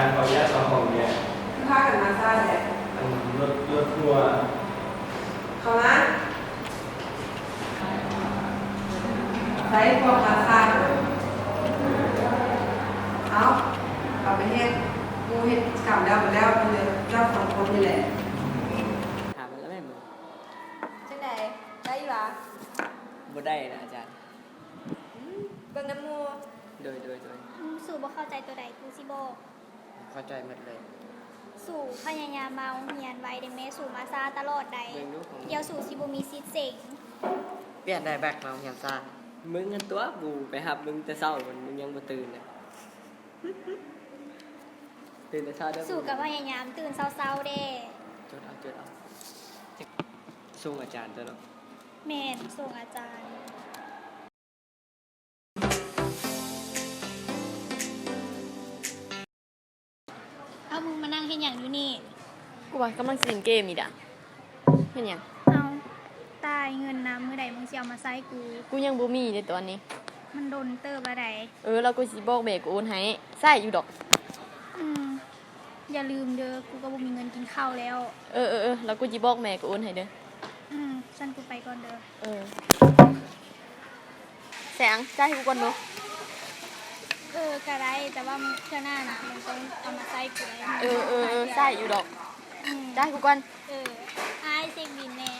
ารย์ขออนุญาตสอบของเนี่ยพากันมาซ่าแหละรถทัวร์เขานะใช้พวกมาซ่าเอาไปเฮ็ดมูเฮ็ดกลับแล้วมาแล้วมันเลยเจ้าสองคนนี่แหละถามมันแล้วแม่มึงจังใดได้อยู่วะบ่ได้นะอาจารย์เบิ่งน้ำมูโดยสู่บ่เข้าใจตัวใดกูสิบอกเข้าใจหมดเลยสู่พยายามมาเฮียนไว้ได้แม่สู่มาซาตลอดใดเดี๋ยวสู่สิบ่มีสิทธิ์เสงเปลี่ยนได้แบกมาเฮียนซ่ามึงกันตัวกูไปหับมึงแต่เช้ามึงยังบ่ตื่นเลยตื่นแต่เช้าเด้อสู่กับพยายามตื่นเช้าๆเด้จดเอาส่งอาจารย์ตัวเนาะแม่นส่งอาจารย์เอามึงมานั่งเฮ็ดหยังอยู่นี่กูว่ากำลังสิเล่นเกมอีกอ่ะเฮ็ดหยังเอาตายเงินนะมื้อใดมึงสิเอามาใช้กูยังบ่มีเลยตอนนี้มันโดนเติบละใดแล้วกูสิบอกแม่กูโอนให้ใช้อยู่ดอกอย่าลืมเด้อกูก็บ่มีเงินกินข้าวแล้วแล้วกูสิบอกแม่กูโอนให้เด้อฉันกูไปก่อนเด้อแสงจ่ายให้กูก่อนเนาะก็ได้แต่ว่าเทื่อหน้าน่ะมึงต้องเอามาใส่กูได้ใช่อยู่ดอกจ่ายให้กูก่อนอ้ายเช็คบิลแน่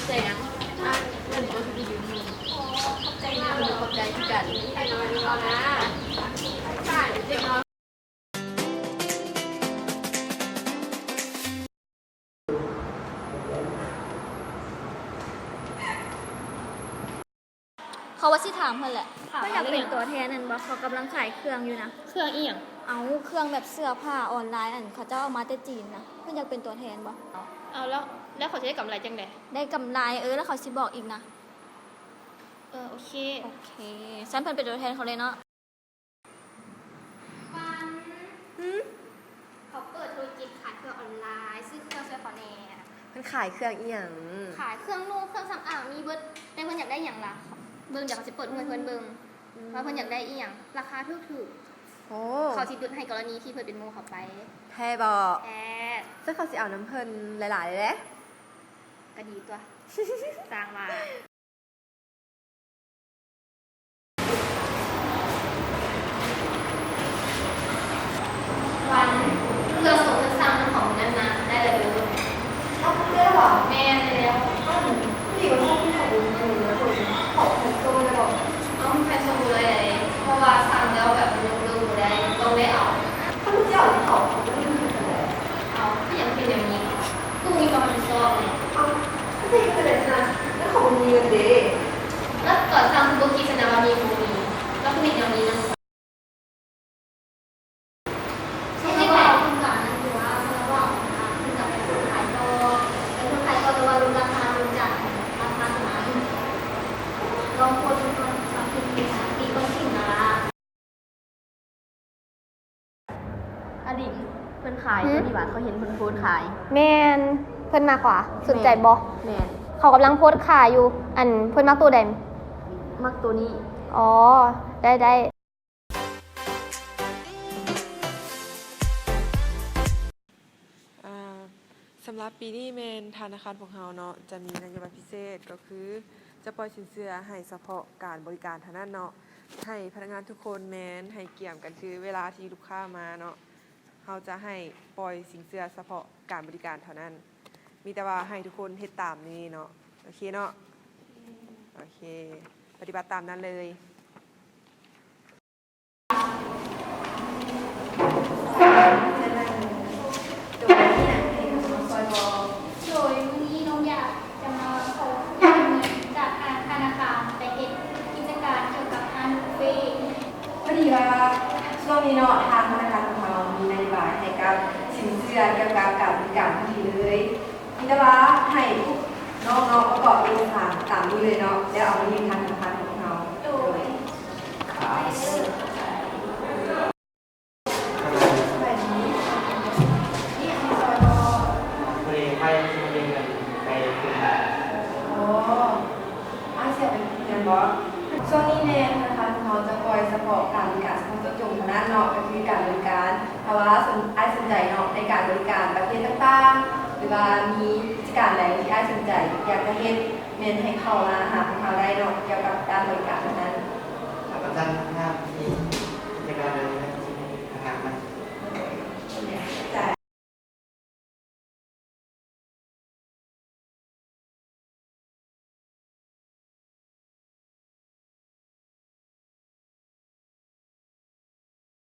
แสงเงินตัวที่อยู่นี่ขอบใจนะขอบใจที่กันไปนอนเอานะใช่เด็กน้อยเขาว่าสิถามเพิ่นแหละก็อยากเป็นตัวแทนนั่นบ่เขากำลังขายเครื่องอยู่นะเครื่องอีหยังเอาเครื่องแบบเสื้อผ้าออนไลน์เขาเจ้าเอามาแต่จีนนะเพิ่นอยากเป็นตัวแทนบ่เอาแล้วเขาจะได้กำไรจังได๋ได้กำไรแล้วเขาสิบอกอีกนะโอเคฉันเพิ่นเป็นตัวแทนเขาเลยเนาะเขาเปิดธุรกิจขายเครื่องออนไลน์ซื้อเครื่องช่วยเขาแน่มันขายเครื่องอีหยังขายเครื่องนุ่งเครื่องสำอางมีเบิดแต่เพิ่นอยากได้หยังล่ะเบิ่งเดี๋ยวเขาสิเปิดเงินเพิ่นเบิ่งว่าเพิ่นอยากได้อีหยังราคาถูกๆเขาสิลดให้กรณีที่เพิ่นเป็นโมเขาไปแท้บ่แท้ซึ่งเขาสิเอาน้ำเพิ่นหลายๆเลยเด้ก็ดีตัวสร้างมาวันเรื่องส่งสร้างของนั้นนะได้เลยเอาเรื่องหรอแม่ได้แล้วผู้หญิงชอบที่เขาดูแล้วคนขอบคุณตัวเลยบอกเอาใครส่งเลยเพราะว่าสั่งแล้วแบบลืมได้ต้องได้เอาถ้าลูกเจ้าเขาไม่ได้ทำอะไรเอาก็ยังเป็นอย่างนี้ตู้มีความรับผิดชอบเลยเอาไม่ได้เป็นอะไรนะแล้วเขามีเงินเด้แล้วก่อนสั่งบุกี้สนามมีบูมีแล้วก็มีอย่างนี้นะอดีตเพิ่นขายตัวนี้ว่าเขาเห็นเพิ่นโพสขายแม่นเพิ่นมาขวาสนใจบ่แม่นเขากำลังโพสขายอยู่อันเพิ่นมักตัวใดมักตัวนี้อ๋อได้สำหรับปีนี้เมนธนาคารของเราเนาะจะมีนโยบายพิเศษก็คือจะปล่อยสินเชื่อให้เฉพาะการบริการเท่านั้นเนาะให้พนักงานทุกคนแมนให้เกี่ยมกันคือเวลาที่ลูกค้ามาเนาะเราจะให้ปล่อยสินเชื่อเฉพาะการบริการเท่านั้นมีแต่ว่าให้ทุกคนเฮ็ดตามนี้เนาะโอเคเนาะโอเคปฏิบัติตามนั้นเลยโดยวันนี้น้องอยากจะมาขอเงินจากธนาคารไปเฮ็ดกิจการเกี่ยวกับอาหารบุฟเฟ่พอดีว่าช่วงนี้เนาะทางธนาคารของเรามีนโยบายให้กับสินเชื่อเกี่ยวกับการบริการที่ดีเลยมีแต่ว่าให้ทุกน้องๆประกอบเอกสารตามนี้เลยเนาะแล้วเอามายื่นทางธนาคารของเราโดยไปเรียนกันไปอ๋ออาเซียนเป็นยัง นบ่ช่วงนี้แม่นนะคะเขาจะปล่อยเฉพาะการบริการเฉพาะเจาะจงคณะเนาะก็คือการบริการถ้าว่าสนใจเนาะในการบริการประเภทต่างๆหรือว่ามีกิจการใดที่สนใจอยากจะเฮ็ดแม่นให้เข้ามาหาพวกเขาได้เนาะเกี่ยวกับการบริการนั้น อาจารย์งานที่กิจการอะไรนะ